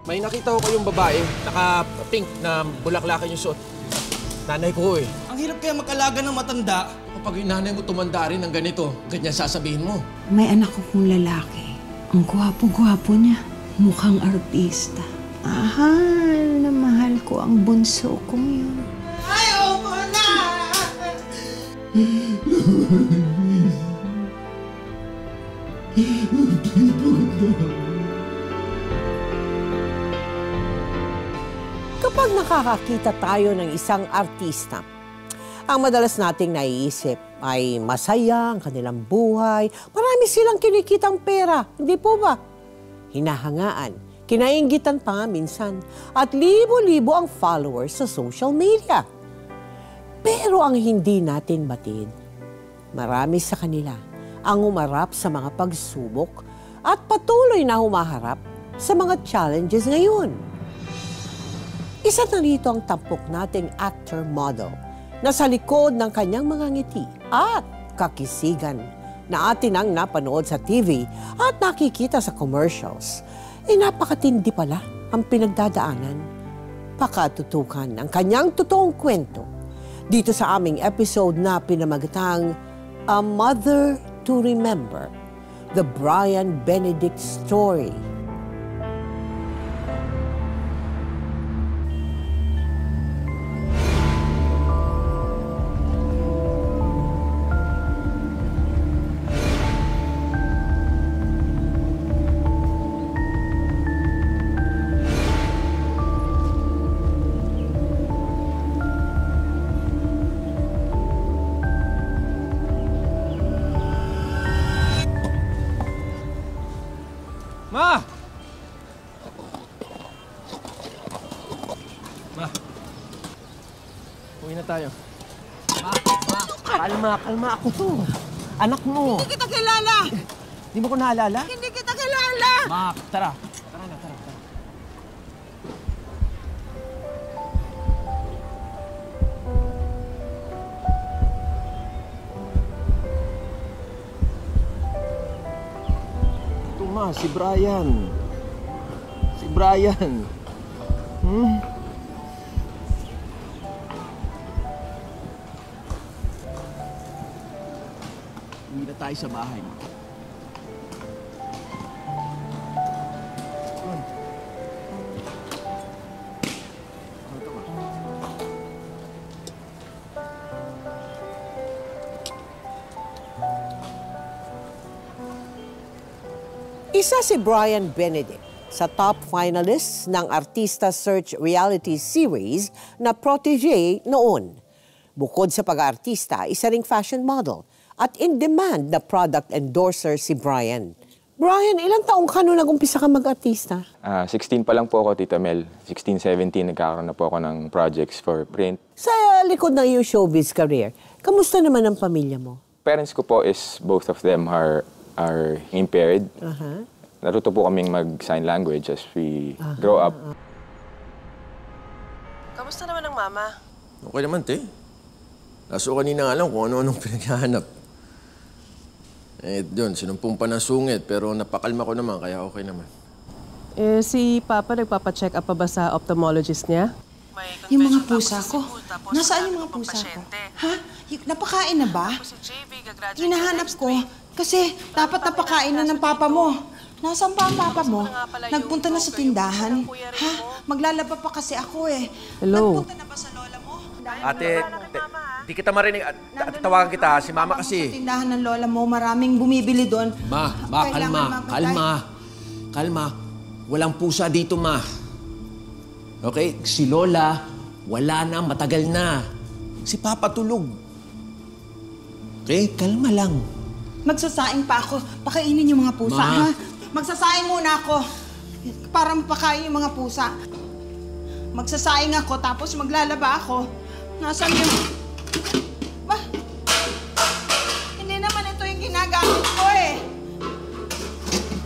May nakita ko kayong babae, naka-pink na bulaklakan yung suot. Nanay ko eh. Ang hirap kaya mag-alaga ng matanda. Kapag yung nanay mo tumanda rin ng ganito, ganyan sasabihin mo. May anak kong lalaki. Ang gwapo-gwapo niya. Mukhang artista. Mahal ko ang bunso kong yun. Ayaw ko na! Kapag nakakakita tayo ng isang artista, ang madalas nating naiisip ay masaya ang kanilang buhay, marami silang kinikitang pera, hindi po ba? Hinahangaan, kinainggitan pa nga minsan, at libo-libo ang followers sa social media. Pero ang hindi natin batid, marami sa kanila ang umarap sa mga pagsubok at patuloy na humaharap sa mga challenges ngayon. Isa na rito ang tampok nating actor-model na sa likod ng kanyang mga ngiti at kakisigan na atin ang napanood sa TV at nakikita sa commercials, napakatindi pala ang pinagdadaanan. Pakatutukan ang kanyang totoong kwento dito sa aming episode na pinamagatang A Mother to Remember, The Brian Benedict Story. Ma! Ma! Uwi na tayo. Kalma ako to. Anak mo. Hindi kita kilala! Hindi mo ko naalala? Hindi kita kilala! Ma, tara. Tara na. Si Brian. Uwi na tayo sa bahay. Isa si Brian Benedict sa top finalists ng Artista Search reality series na Protégé noon. Bukod sa pag-aartista, isa ring fashion model at in-demand na product endorser si Brian. Brian, ilang taong ka nung nag-umpisa ka mag-artista? 16 pa lang po ako, Tita Mel. 16, 17, nagkakaroon na po ako ng projects for print. Sa likod ng iyong showbiz career, kamusta naman ang pamilya mo? Parents ko po is both of them are impaired. Natuto po kaming mag-sign language as we grow up. Kamusta naman ang mama? Okay naman, te. Kaso kanina alam kung ano-anong pinaghahanap. Doon, sinumpong pa ng sungit, pero napakalma ko naman, kaya okay naman. Si Papa nagpapacheck up pa ba sa ophthalmologist niya? Yung mga pusa ko. Nasaan yung mga pusa ko? Ha? Napakain na ba? Hinahanap ko. Kasi dapat napakain na ng papa mo. Nasaan pa ang papa mo? Nagpunta na sa tindahan. Ha? Maglalaba pa kasi ako eh. Hello? Nagpunta na ba sa lola mo? Ate, di kita marinig. Tawagan kita, si Mama kasi. Sa tindahan ng lola mo, maraming bumibili doon. Ma, Kailangan kalma. Walang pusa dito, Ma. Okay? Si Lola, wala na, matagal na. Si Papa tulog. Okay? Kalma lang. Magsasaing pa ako. Pakainin yung mga pusa, Ma. ha? Magsasaing muna ako. Para mapakain yung mga pusa. Magsasaing ako, tapos maglalaba ako. Nasaan yung... Ba? Hindi naman ito yung ginagamit ko eh.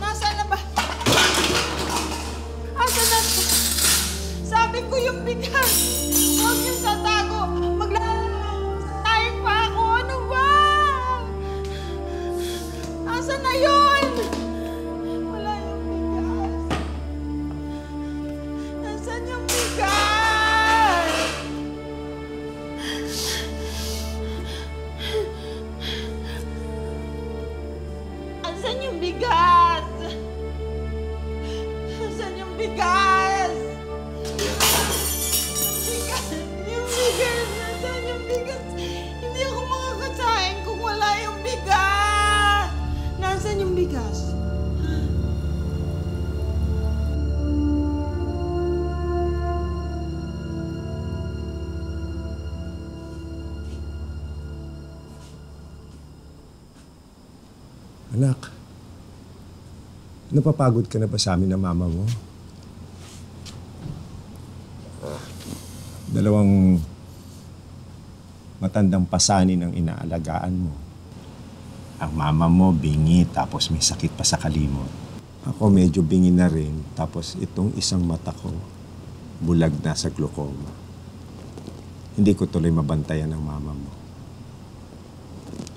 Nasaan na ba? Asan na? Sabi ko yung bigas. Huwag yung tatago. Magsasaing pa ako. Ano ba? Asan na yun? Wala yung bigas. Nasaan yung bigas? Nasaan yung bigas? Yung bigas! Nasaan yung bigas? Hindi ako makakasain kung wala yung bigas! Nasaan yung bigas? Anak, napapagod ka na ba sa amin ng mama mo? Dalawang matandang pasanin ang inaalagaan mo. Ang mama mo bingi tapos may sakit pa sa kalimot. Ako medyo bingi na rin tapos itong isang mata ko bulag na sa glaucoma. Hindi ko tuloy mabantayan ng mama mo.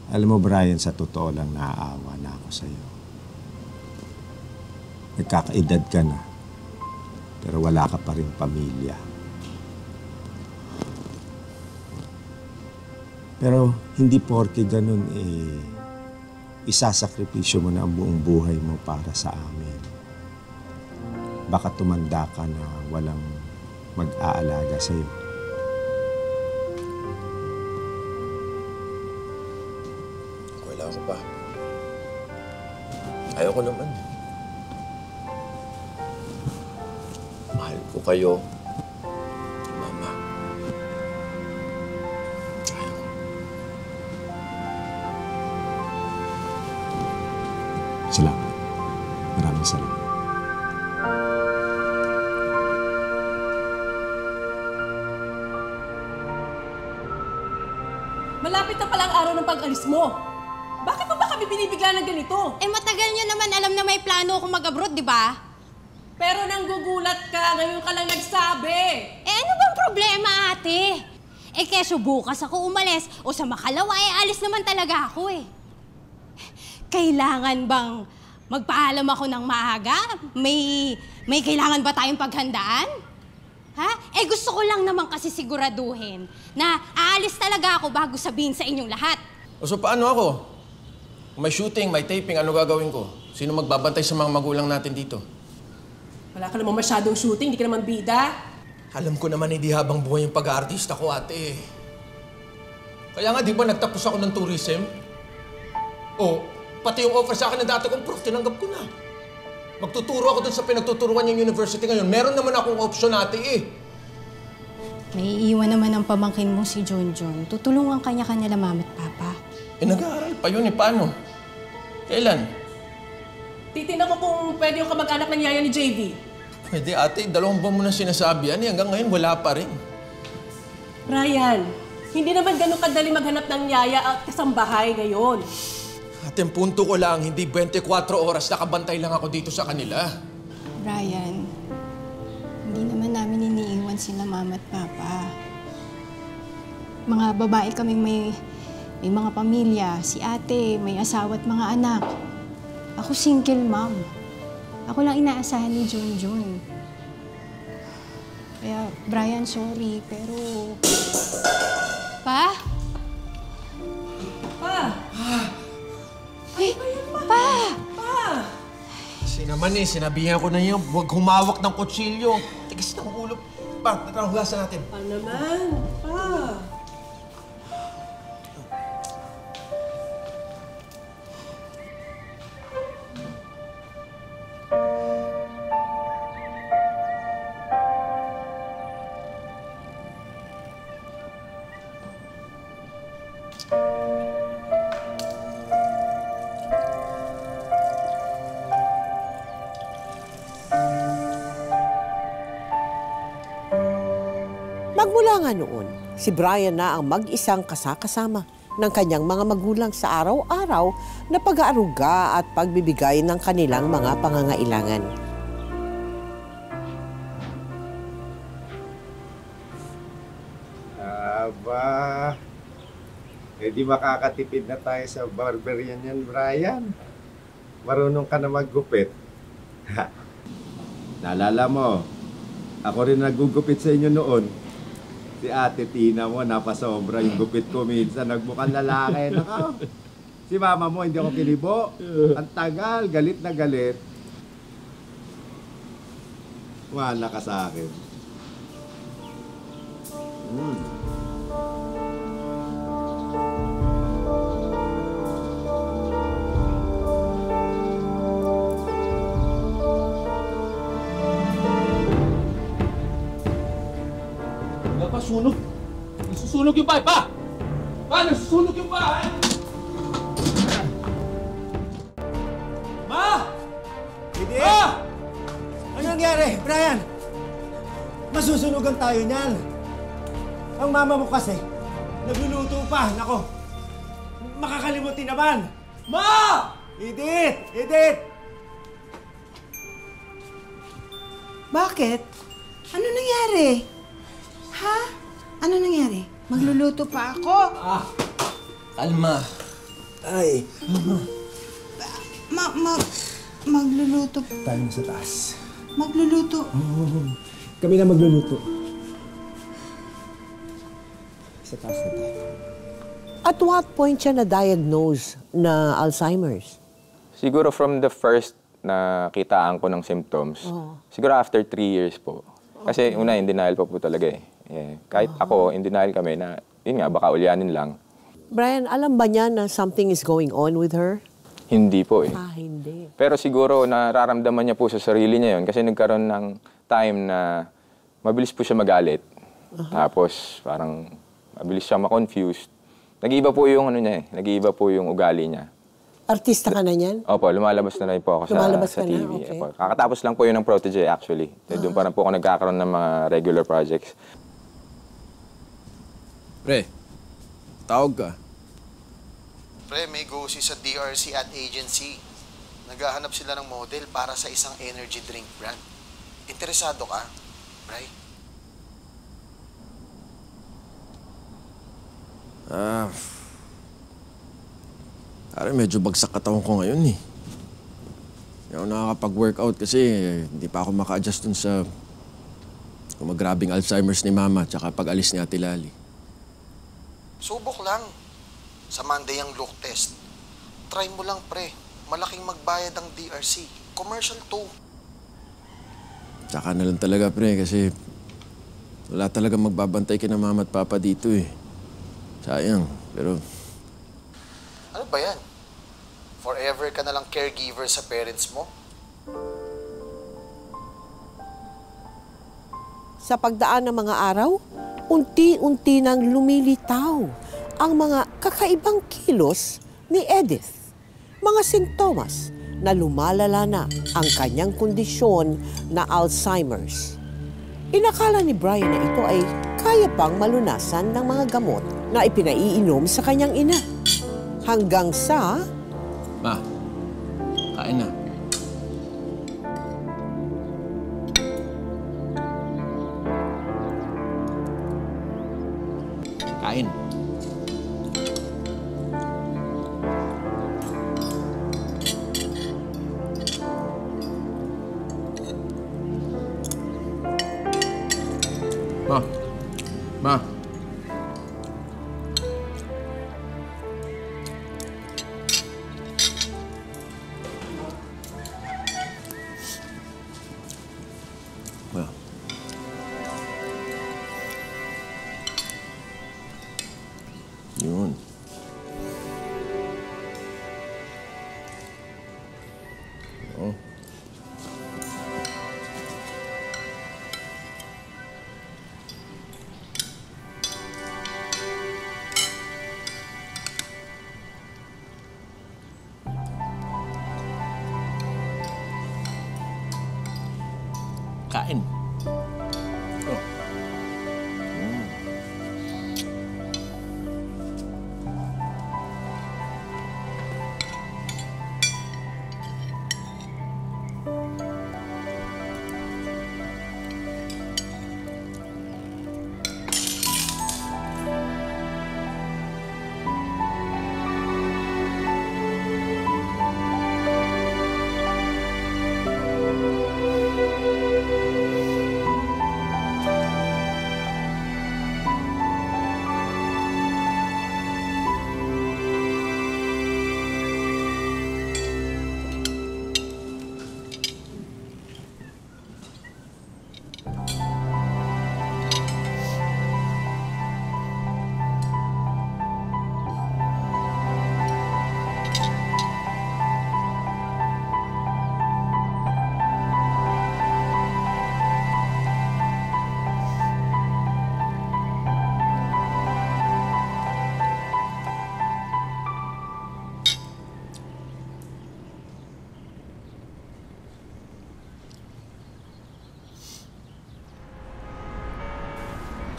Alam mo, Brian, sa totoo lang naaawa na ako sa'yo. Nagkakaedad ka na, pero wala ka pa rin pamilya. Pero hindi porke ganun isasakripisyo mo na ang buong buhay mo para sa amin. Baka tumanda ka na walang mag-aalaga sa'yo. Wala ko pa. Ayaw ko naman. Mahal ko kayo. Mama. Ayaw ko. Salamat. Maraming salamat. Malapit na palang araw ng pag-alis mo. Bakit mo ba kami binibigla ng ganito? Eh, matagal niyo naman alam na may plano akong mag-abroad, di ba? Pero nanggugulat ka, ngayon ka lang nagsabi. Eh, ano bang problema, ate? Eh, keso bukas ako umalis o sa makalawa, alis naman talaga ako eh. Kailangan bang magpaalam ako ng maaga? May kailangan ba tayong paghandaan? Ha? Eh, gusto ko lang naman kasi siguraduhin na aalis talaga ako bago sabihin sa inyong lahat. O so paano ako? May shooting, may taping, ano gagawin ko? Sino magbabantay sa mga magulang natin dito? Wala ka naman masyadong shooting, di ka naman bida. Alam ko naman hindi habang buhay yung pag-aartista ko, ate. Kaya nga, di ba nagtapos ako ng tourism? O, pati yung offer sa akin na dati kong prof, tinanggap ko na. Magtuturo ako dun sa pinagtuturuan yung university ngayon. Meron naman akong option, ate eh. May iwan naman ang pamangkin mo si Junjun. Tutulungan kanya kanila mama at papa. Eh, nag-aaral pa yun eh. Paano? Kailan? Titignan ko kung pwede yung kamag-anak ng yaya ni JV. Pwede, ate. 2 buwan mo na sinasabi yan. Hanggang ngayon, wala pa rin. Ryan, hindi naman ganun kadali maghanap ng yaya at kasambahay ngayon. Ate, ang punto ko lang, hindi 24 oras nakabantay lang ako dito sa kanila. Brian, hindi naman namin iniiwan sila mama at papa. Mga babae kaming may mga pamilya. Si ate, may asawa at mga anak. Ako single mom. Ako lang inaasahan ni Junjun. Kaya, Brian, sorry, pero... Pa? Pa! Ay, Pa! Pa! Kasi naman eh, sinabihan ko na yun, huwag humawak ng kutsilyo. Tigas ng ulo. Pa, hugasan natin. Pa naman, Pa! Magmula nga noon, si Brian na ang mag-isang kasama ng kanyang mga magulang sa araw-araw na pag-aaruga at pagbibigay ng kanilang mga pangangailangan. Aba, di makakatipid na tayo sa barberian yan, Brian. Marunong ka na maggupit. Naalala mo, ako rin naggugupit sa inyo noon. Si Ate Tina mo, napasobra yung gupit ko minsan. Nagmukhang lalaki. Nako. Si mama mo, hindi ako kinibo. Ang tagal, galit na galit. Wala ka sa akin. Napasunog. Isusunog yung bahay, pa! Pa, nasusunog yung bahay! Ma! Hindi! Ma! Ano nangyari, Brian? Masusunugan tayo niyan. Ang mama mo kasi, nagluluto pa. Nako, makakalimutin naman. Ma! Edith! Edith! Bakit? Ano nangyari? Ha? Ano nangyari? Magluluto pa ako? Kalma. Ay, Magluluto. tayo sa taas. Magluluto. Kami na magluluto. Sa taas na tayo. At what point siya na-diagnose na Alzheimer's? Siguro from the first na kitaan ko ng symptoms, siguro after 3 years po. Kasi una, in denial pa po talaga eh. Kahit ako, in denial kami na, yun nga, baka ulyanin lang. Brian, alam ba niya na something is going on with her? Hindi po eh. Hindi. Pero siguro nararamdaman niya po sa sarili niya yun kasi nagkaroon ng time na mabilis po siya magalit. Tapos parang mabilis siya ma-confused. Nag-iiba po yung ano niya eh. Nag-iiba po yung ugali niya. Artista ka na niyan? Opo, lumalabas na rin po ako Lumalabas sa ka na, TV. okay. Opo. Kakatapos lang po yun ng Protege actually. Doon pa rin po ako nagkakaroon ng mga regular projects. Pre, tawag ka. Pre, may go-si sa DRC at agency. Naghahanap sila ng model para sa isang energy drink brand. Interesado ka, Bray? Medyo bagsak katawan ko ngayon eh. Hindi ako nakakapag-workout kasi hindi pa ako maka-adjust dun sa kumagrabing Alzheimer's ni Mama tsaka pag-alis ni Ate Lali. Subok lang. Sa Monday ang look test. Try mo lang, pre. Malaking magbayad ang DRC. Commercial to. Tsaka na lang talaga, pre, kasi wala talaga magbabantay kina Mama at Papa dito eh. Sayang, pero Ano ba yan? Forever ka na lang caregiver sa parents mo? Sa pagdaan ng mga araw, unti-unti nang lumilitaw ang mga kakaibang kilos ni Edith. Mga sintomas na lumalala na ang kanyang kondisyon na Alzheimer's. Inakala ni Brian na ito ay kaya pang malunasan ng mga gamot na ipinaiinom sa kanyang ina. Hanggang sa... Ma, kain na. Kain. Ma. Well. Yun. Oh. Kain. Oh.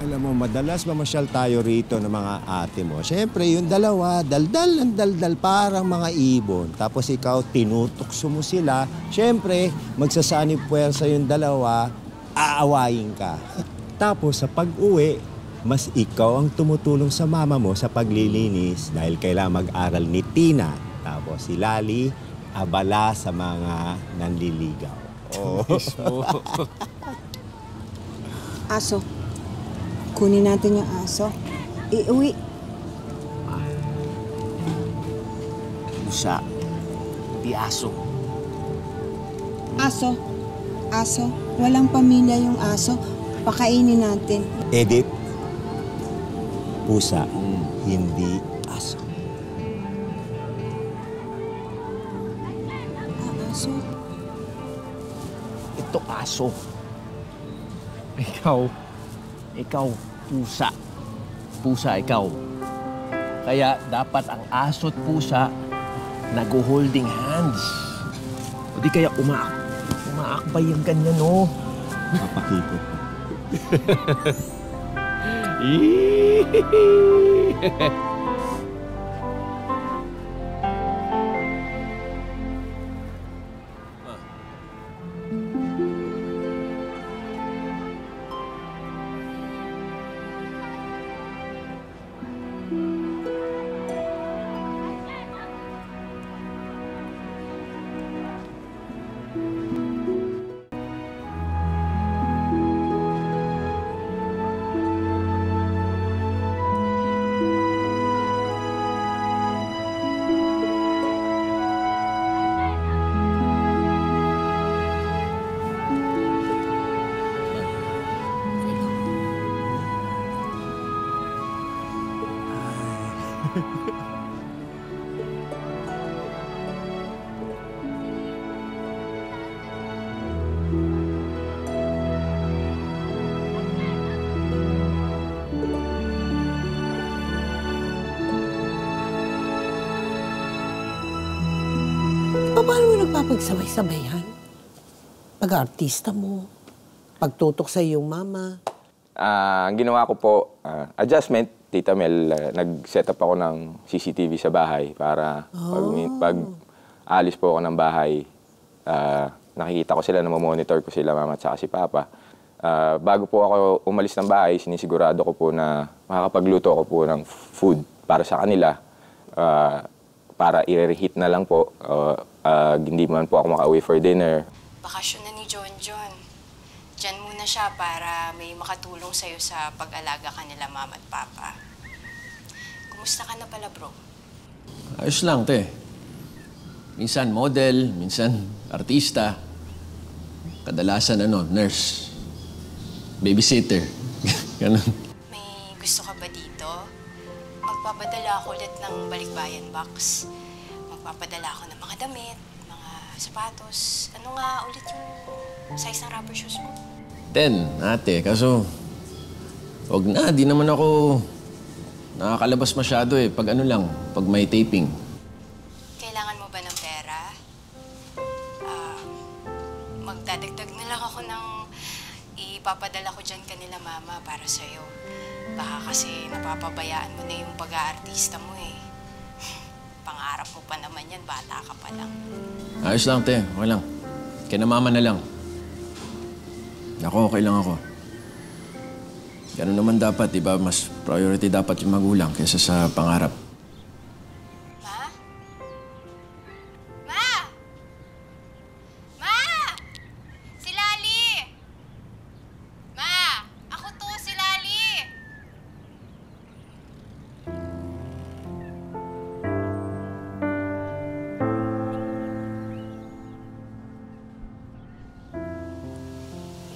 Alam mo, madalas mamasyal tayo rito ng mga ate mo. Siyempre, yung dalawa, daldal ng daldal, parang mga ibon. Tapos ikaw, tinutokso mo sila. Siyempre, magsasanib puwersa yung dalawa, aawayin ka. Tapos sa pag-uwi, mas ikaw ang tumutulong sa mama mo sa paglilinis dahil kailangan mag-aral ni Tina. Tapos si Lali, abala sa mga nanliligaw. Oh. Aso. Kunin natin yung aso. Iuwi. Pusa. Di aso. Aso. Aso. Walang pamilya yung aso. Pakainin natin. Edit. Pusa, hindi aso. Aso? Ito aso. Ikaw, pusa. Pusa, ikaw. Kaya dapat ang aso at pusa nag-holding hands. O di kaya umaakbay yung ganyan, no? Kapakipot. Paano mo nagpapagsabay-sabayan? Pag-artista mo, pagtutok sa iyong mama. Ang ginawa ko po, adjustment. Tita Mel, nag-set up ako ng CCTV sa bahay para pag alis po ako ng bahay, nakikita ko sila, namomonitor ko sila, mama at saka si papa. Bago po ako umalis ng bahay, sinisigurado ko po na makakapagluto ako po ng food para sa kanila. Para i-reheat na lang po. Hindi man po ako makauwi for dinner. Bakasyon na ni John. Diyan muna siya para may makatulong sa'yo sa pag-alaga kanila mama at papa. Kumusta ka na pala, bro? Ayos lang, te. Minsan model, minsan artista. Kadalasan, nurse. Babysitter. Ganun. May gusto ka ba dito? Magpapadala ako ulit ng balikbayan box. Magpapadala ako ng mga damit, mga sapatos. Ano nga ulit yung size ng rubber shoes mo? 10, ate. Kaso, wag na. Di naman ako nakakalabas masyado eh. Pag pag may taping. Kailangan mo ba ng pera? Magdadagdag na lang ako ng ipapadala ko dyan kanila mama para sa'yo. Baka kasi napapabayaan mo na yung pag-aartista mo eh. Pangarap mo pa naman yan, bata ka pa lang. Ayos lang, te. Okay lang. Kaya na mama na lang. Ako, okay lang ako. Ganun naman dapat, di ba? Mas priority dapat yung magulang kaysa sa pangarap. Ma? Ma! Ma! Si Lali! Ma! Ako to, si Lali!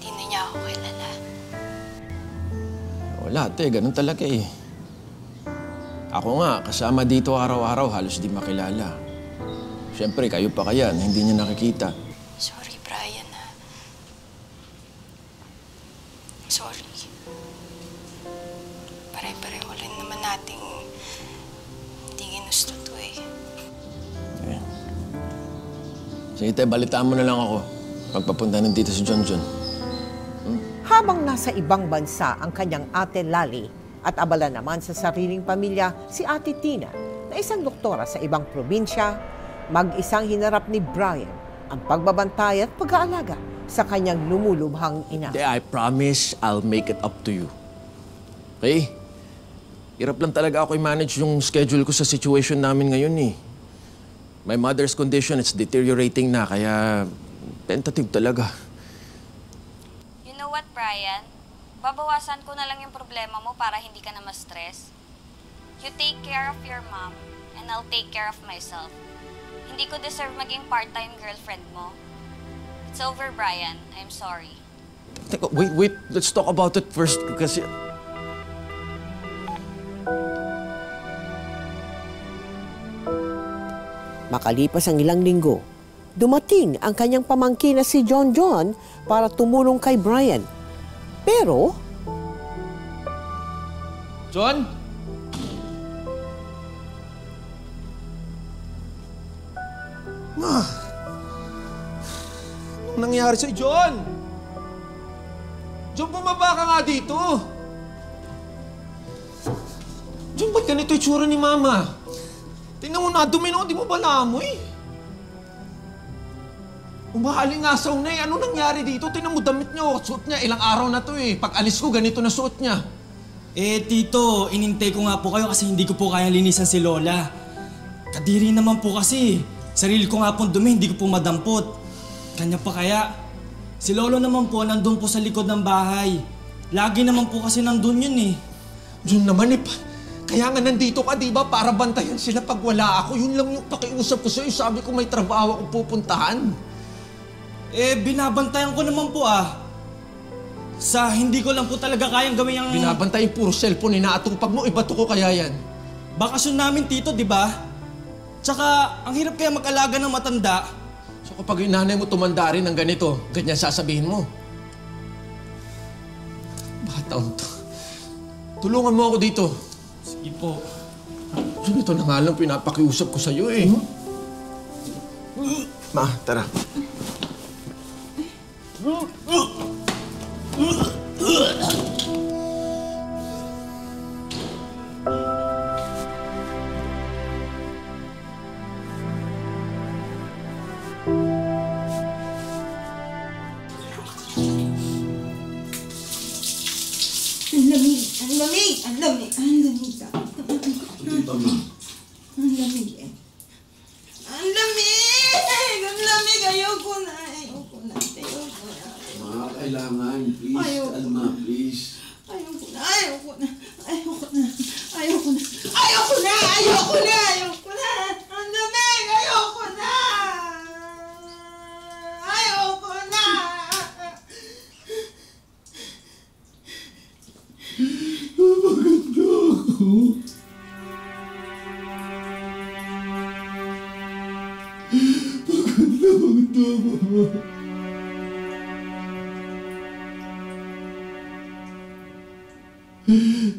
Hindi na niya ako kilala. Wala, te. Ganun talaga eh. Ako nga, kasama dito araw-araw, halos di makilala. Siyempre, kayo pa kaya na hindi niya nakikita. Sorry, Brian, ha? Sorry. Pare-pareho rin naman nating hindi ginusto to eh. Sige, te. Balitaan mo na lang ako. Pagpapunta ng tita si John. Habang nasa ibang bansa ang kanyang ate Lali at abala naman sa sariling pamilya si ate Tina na isang doktora sa ibang probinsya, mag-isang hinarap ni Brian ang pagbabantay at pag-aalaga sa kanyang lumulubhang ina. I promise I'll make it up to you. Okay? Hirap lang talaga ako i-manage yung schedule ko sa situation namin ngayon eh. My mother's condition is deteriorating na, kaya tentative talaga. You know what, Brian? Babawasan ko na lang yung problema mo para hindi ka na ma-stress. You take care of your mom, and I'll take care of myself. Hindi ko deserve maging part-time girlfriend mo. It's over, Brian. I'm sorry. Teka, wait. Let's talk about it first kasi... Makalipas ang ilang linggo, dumating ang kanyang pamangkin na si John para tumulong kay Brian. Pero... John? Ma! Anong nangyari sa'yo, John? John, bumaba ka nga dito! John, ba't ganito yung tsura ni Mama? Tingnan mo na, dumi na, di mo ba naamoy? Umahalingasaw na eh. Ano nangyari dito? Tingnan mo, damit niya, suot niya. Ilang araw na to eh. Pag alis ko, ganito na suot niya. Eh, Tito, inintay ko nga po kayo kasi hindi ko po kayang linisan si Lola. Kadiri naman po kasi. Sarili ko nga po dumi, hindi ko po madampot. Kanya pa kaya? Si Lolo naman po, nandun po sa likod ng bahay. Lagi naman po kasi nandun yun eh. Yun naman eh. Kaya nga nandito ka, di ba? Para bantayan sila pag wala ako. Yun lang yung pakiusap ko sa'yo. Sabi ko may trabaho akong pupuntahan. Eh, binabantayan ko naman po ah. Sa hindi ko lang po talaga kayang gawin yung... Binabantayan puro cellphone, inaatupag mo. Ibato ko kaya yan. Bakasyon namin, Tito, di ba? Tsaka, ang hirap kaya mag-alaga ng matanda. So kapag yung nanay mo tumanda rin ng ganito, ganyan sasabihin mo. Bataon to. Tulungan mo ako dito. Sige po. So, ito na nga lang pinapakiusap ko sa'yo eh. Ma, tara. Ang lamig! Ang lamig! Ang lamig! Dito, Ma. Ang lamig eh. Ang lamig! Ang lamig! Ayoko na! Ayoko na! Ayoko na! Ma, kailangan. Please, Ayoko. Alma, please. Ayoko na! Ayoko na! Ayoko na! Ayoko na! Ayoko na! Ayoko na! Ayoko na! Ang lamig! Ayoko na! Ayoko na! Maganda ako. Maganda ako.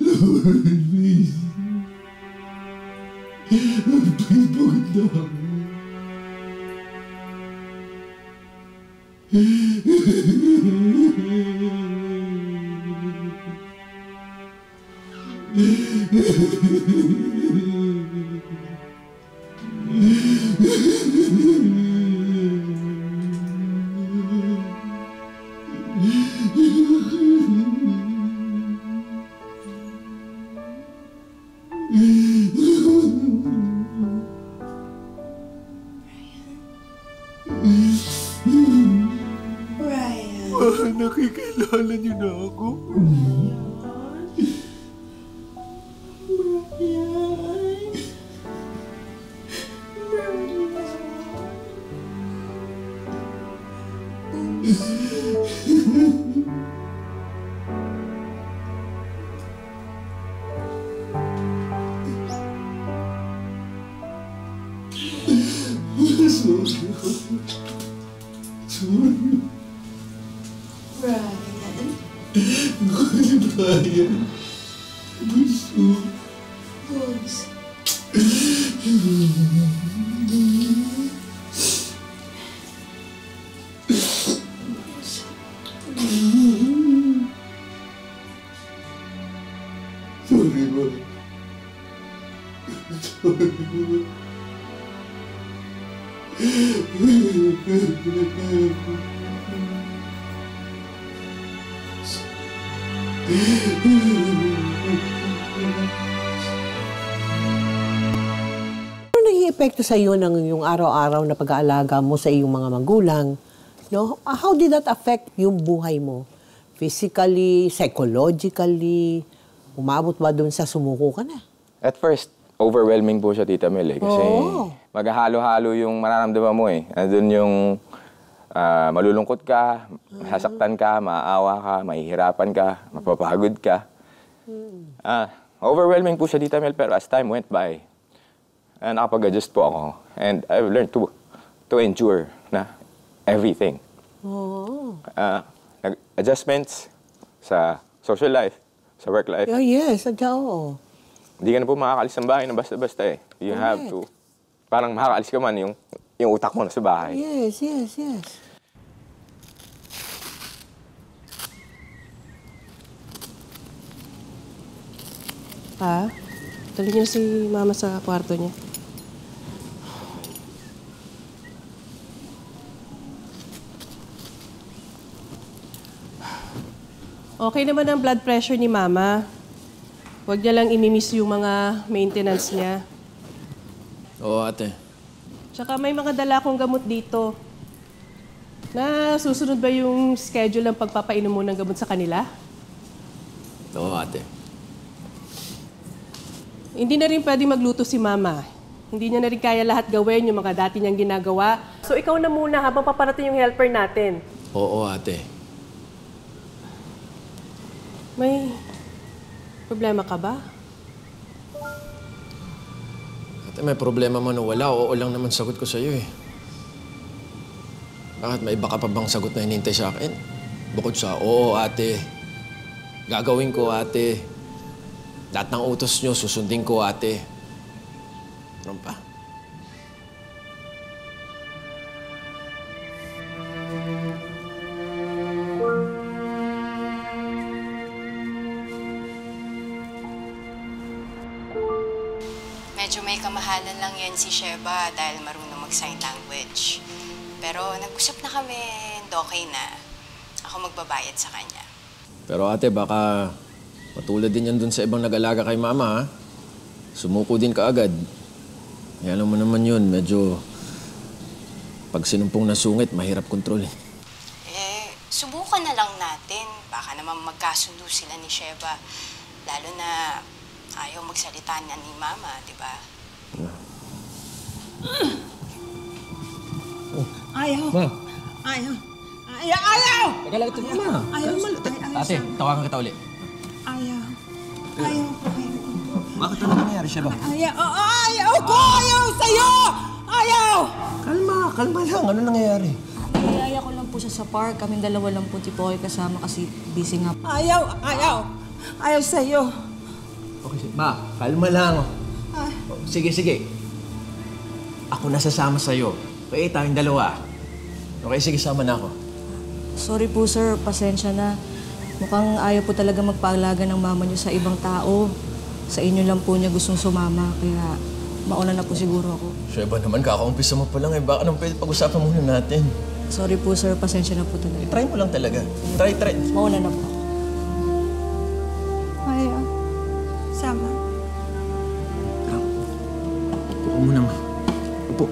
Lord, please. Please, maganda ako. Brian. Nakikilala niyo na ako. Brian. Gusto. Gusto. Ano nag-iepekto sa iyo ng yung araw-araw na pag-aalaga mo sa iyong mga magulang? No? How did that affect yung buhay mo? Physically, psychologically? Umabot ba dun sa sumuko ka na? At first, overwhelming po siya, Tita Mel, eh. Kasi Oo. maghahalo-halo yung mararamdaman mo, eh. Andun yung malulungkot ka, masasaktan ka, maaawa ka, mahihirapan ka, mapapagod ka. Overwhelming po siya, Tita Mel, pero as time went by, nakapag-adjust po ako. And I've learned to endure na everything. Oo. Adjustments sa social life, sa work life. Yeah, yes, oo. Hindi ka na po makakalis ng bahay na basta-basta eh. You have to. Parang makakalis ka man, yung utak mo na sa bahay. Yes, yes, yes. Pa, dali niyo si Mama sa kwarto niya. Okay naman ang blood pressure ni Mama. Huwag niya lang imimiss yung mga maintenance niya. Oo, ate. Tsaka may mga dala akong gamot dito. Na susunod ba yung schedule ng pagpapainom mo ng gamot sa kanila? Oo, ate. Hindi na rin pwede magluto si Mama. Hindi niya na rin kaya lahat gawin yung mga dati niyang ginagawa. So ikaw na muna habang paparating yung helper natin. Oo, ate. May problema ka ba? Ate, may problema man o wala, oo lang naman sagot ko sa'yo eh. Bakit may iba ka pa bang sagot na hinintay sa akin? Bukod sa, oo ate, gagawin ko ate, lahat ng utos nyo, susundin ko ate. Ano pa? Medyo may kamahalan lang yan si Sheba dahil marunong mag-sign language. Pero nag-usap na kami and okay na. Ako magbabayad sa kanya. Pero ate, baka patulad din yan dun sa ibang nag-alaga kay Mama, ha? Sumuko din ka agad. Eh, alam mo naman yun, medyo pag sinumpong na sungit, mahirap kontrolin. Subukan na lang natin. Baka naman magkasundo sila ni Sheba. Lalo na ayaw magsalita niya ni Mama, di ba? Ayaw. Ma. Ayaw. Ayaw! Teka lang ito, Ma. Ayaw. Ate, tawagan kita uli. Ayaw. Ayaw. Bakit ano nangyayari siya ba? Ayaw. Ayaw ko! Ayaw sa'yo! Ayaw! Kalma lang. Ano nangyayari? Niyaya ko lang po siya sa park. Kaming dalawa lang po si Poy kasama kasi busy nga po. Ayaw. Ayaw sa'yo. Okay, Ma, kalma lang. Sige. Ako nasasama sa'yo. Okay, tayong dalawa. Okay, sige, sama na ako. Sorry po sir, pasensya na. Mukhang ayaw po talaga magpaalaga ng mama niyo sa ibang tao. Sa inyo lang po niya gustong sumama, kaya mauna na po siguro ako. Sheba naman, kakaumpisa mo pa lang eh. Baka naman pwede pag-usapan muna natin. Sorry po sir, pasensya na po talaga. Try mo lang talaga. Try. Mauna na po. Ayaw. Sama. Upo muna, Ma. Upo.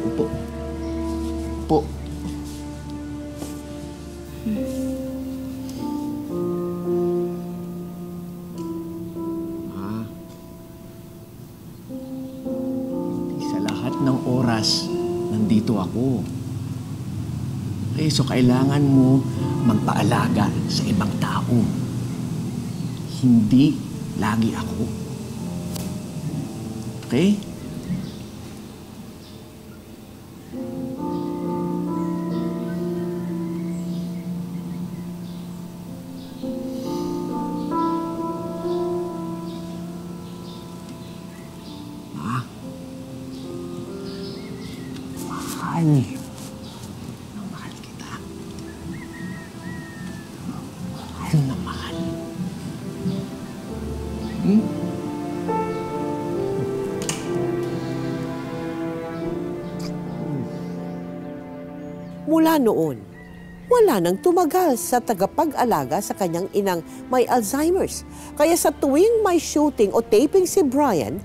Sa lahat ng oras, nandito ako. Okay, so kailangan mo magpaalaga sa ibang tao. Hindi lagi ako. Okay? Mahal kita. Mahal na mahal. Mula noon, wala nang tumagal sa tagapag-alaga sa kanyang inang may Alzheimer's. Kaya sa tuwing may shooting o taping si Brian,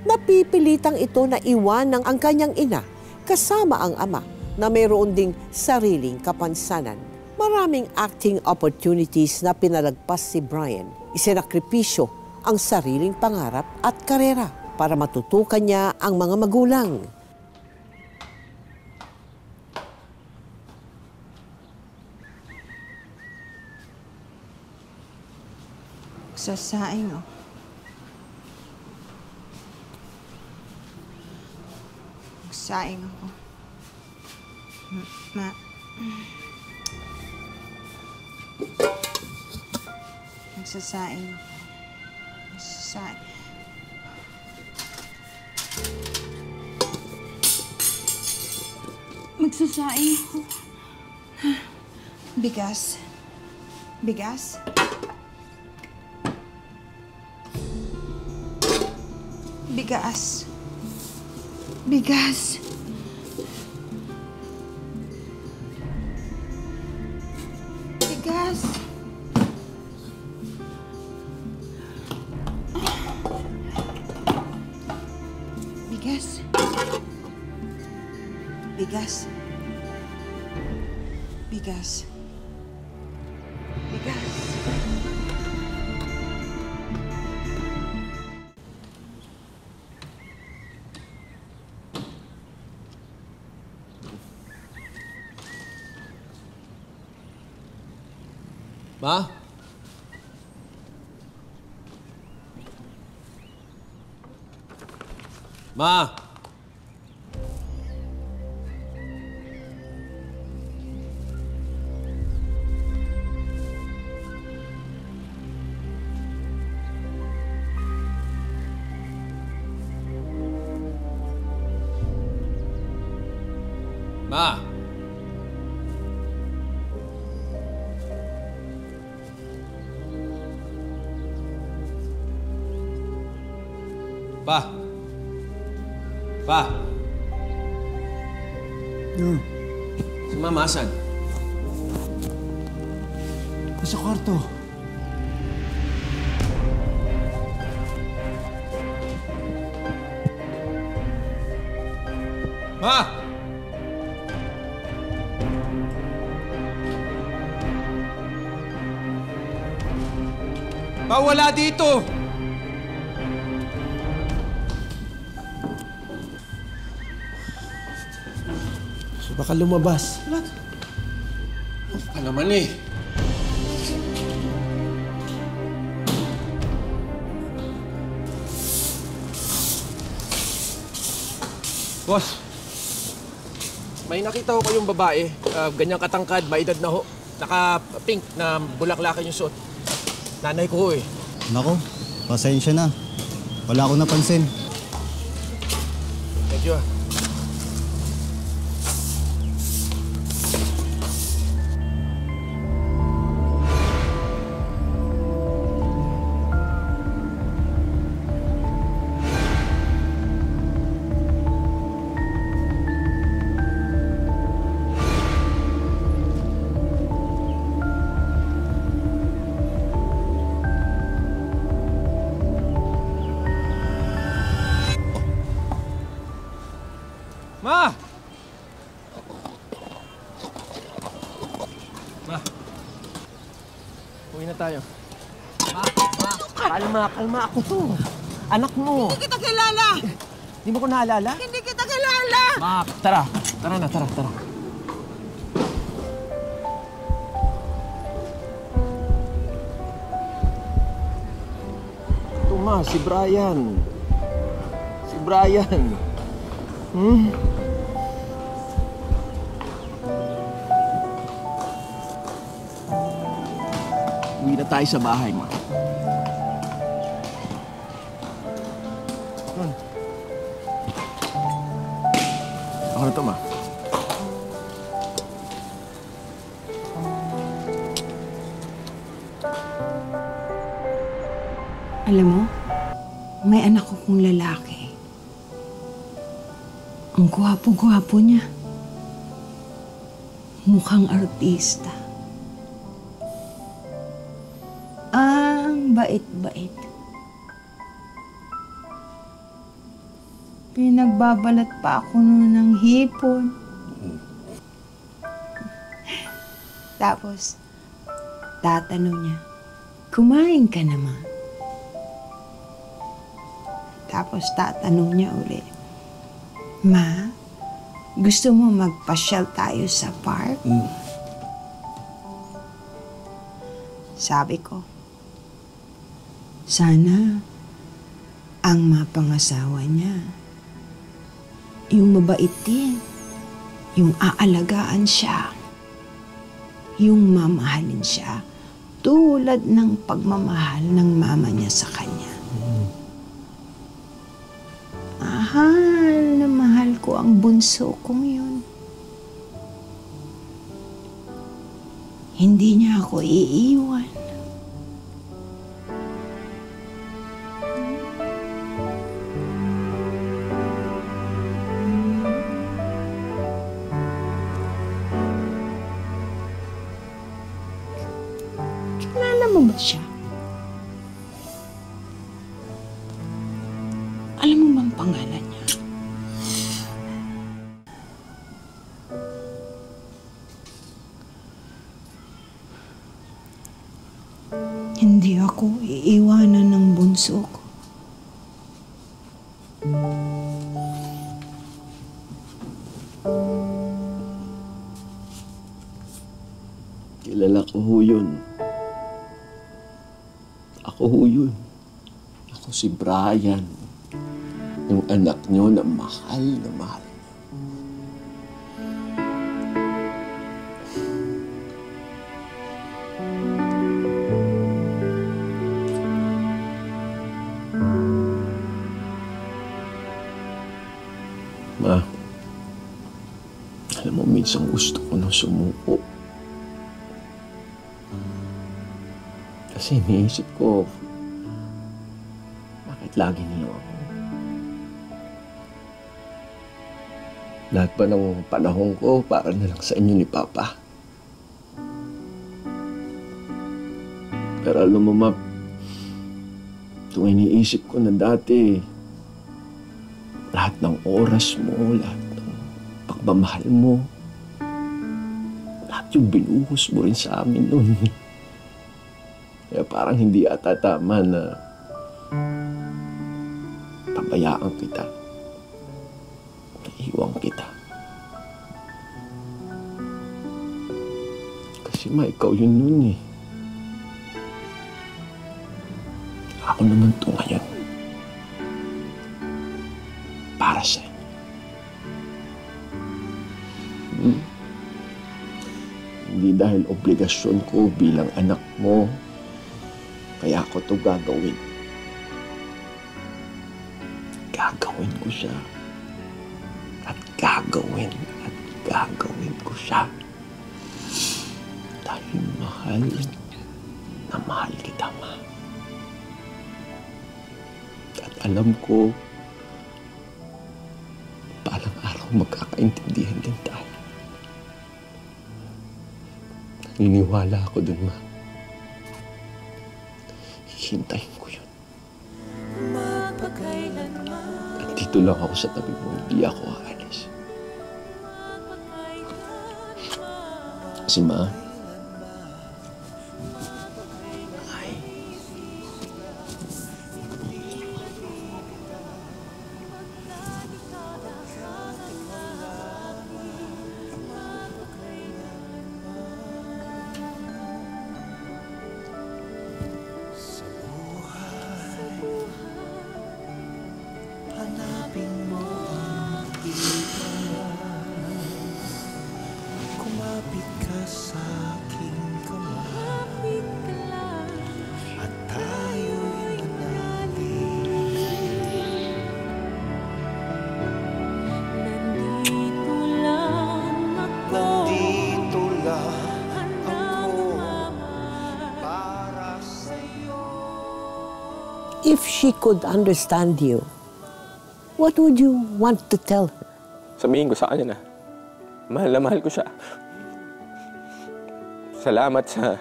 napipilitang ito na iwan ng ang kanyang ina kasama ang ama na mayroon ding sariling kapansanan. Maraming acting opportunities na pinalagpas si Brian. Isinakripisyo ang sariling pangarap at karera para matutukan niya ang mga magulang. Sasaing ako. Magsaing ako. Magsasaing ako. Magsasaing. Magsasaing ako. Bigas. Bigas. Bigas. Bigas. Bigas. Bigas. Bigas. Bigas. Bigas. Ma? Ma? Ma? Pa? Pa? Si Mama asan? Nasa kwarto. Ma! Pa, wala dito! Baka lumabas. What? Pa naman eh. Boss, may nakita ko kayong babae. Ganyang katangkad, may edad na ho. Naka-pink na bulaklakan yung suot. Nanay ko ho eh. Nako, pasensya na. Wala akong napansin. Thank you ah. Ma! Ma! Uwi na tayo. Kalma ako to. Anak mo. Hindi kita kilala! Hindi mo ko naalala? Hindi kita kilala! Ma, tara. Tara na, tara. Ito ma, si Brian. Uwi na tayo sa bahay, ma. Ako na to, ma. Alam mo, may anak ko kong lalaki. Ang gwapo-gwapo niya. Mukhang artista. Ang bait-bait. Pinagbabalat pa ako noon ng hipon. Tapos, tatanong niya, kumain ka naman? Tapos tatanong niya ulit, Ma, gusto mo magpasyal tayo sa park? Sabi ko, sana ang mapangasawa niya, yung mabait din, yung aalagaan siya, yung mamahalin siya tulad ng pagmamahal ng mama niya sa kanya. Mahal na mahal ko ang bunso kong yun. Hindi niya ako iiwan. Kilala mo ba siya? Alam mo bang pangalan niya? Hindi ako iiwanan ng bunso ko. Kilala ko ho yun. Ako ho yun. Ako si Brian. Yung anak niyo na mahal na mahal. Ma, alam mo, minsan gusto ko nang sumuko. Kasi iniisip ko, bakit lagi niyo ako? Lahat ba ng panahon ko para na lang sa inyo ni Papa? Pero alam mo, Ma, kung iniisip ko na dati, lahat ng oras mo, lahat ng pagmamahal mo, lahat yung binuhos mo rin sa amin noon. Kaya parang hindi ata tama na pabayaan kita. Naiiwan kita. Kasi Ma, ikaw yun nun eh. Ako naman to ngayon. Para sa'yo. Hindi dahil obligasyon ko bilang anak mo, kaya ako to gagawin. Gagawin ko siya. At gagawin ko siya. Dahil mahal na mahal kita, Ma. At alam ko, balang araw magkakaintindihan din tayo. Naniniwala ako dun, Ma. Hihintayin ko yun. At dito lang ako sa tabi mo, hindi ako aalis. Kasi Ma, if she could understand you, what would you want to tell her? Sabihin ko sa kanya na mahal ko siya. Salamat sa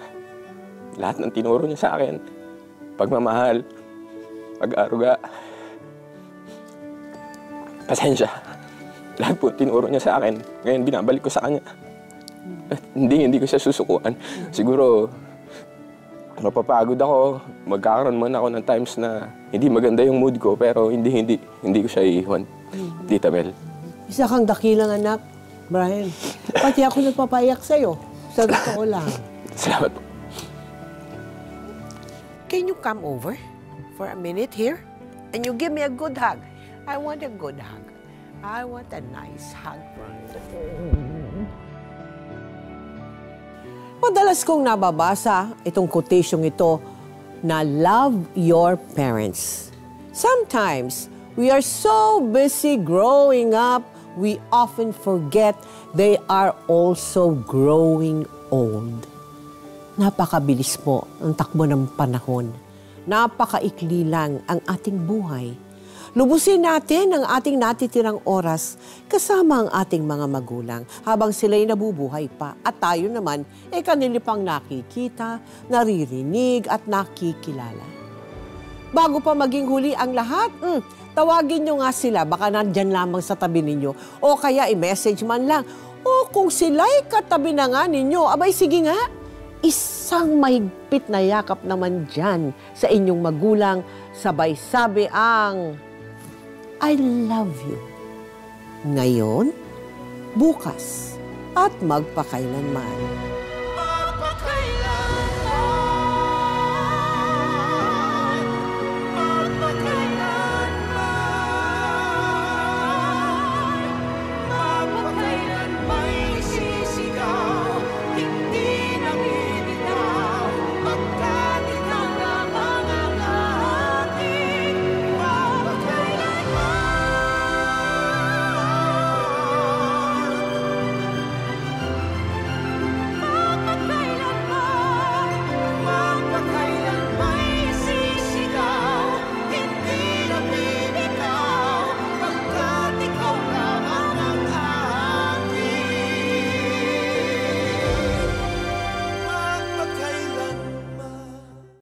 lahat ng tinuro niya sa akin. Pagmamahal, pag-aaruga. Pasensya. Lahat po tinuro niya sa akin. Ngayon binabalik ko sa kanya. At hindi ko siya susukuan. Siguro, mapapagod ako. Magkakaroon man ako ng times na hindi maganda yung mood ko, pero hindi ko siya iiwan. Tita Bel. Isa kang dakilang anak, Brian. Pati ako nagpapayak sa'yo. Sa totoo lang. Salamat po. Can you come over for a minute here? And you give me a good hug. I want a good hug. I want a nice hug, Brian. Madalas kong nababasa itong quotation ito na love your parents. Sometimes, we are so busy growing up, we often forget they are also growing old. Napakabilis po ang takbo ng panahon. Napakaikli lang ang ating buhay. Lubusin natin ang ating natitirang oras kasama ang ating mga magulang habang sila'y nabubuhay pa. At tayo naman, kanili pang nakikita, naririnig at nakikilala. Bago pa maging huli ang lahat, tawagin nyo nga sila, baka nandyan lamang sa tabi ninyo. O kaya i-message man lang. O kung sila'y katabi na nga ninyo, abay sige nga, isang mahigpit na yakap naman dyan sa inyong magulang, sabay sabi ang I love you. Ngayon, bukas, at magpakailanman.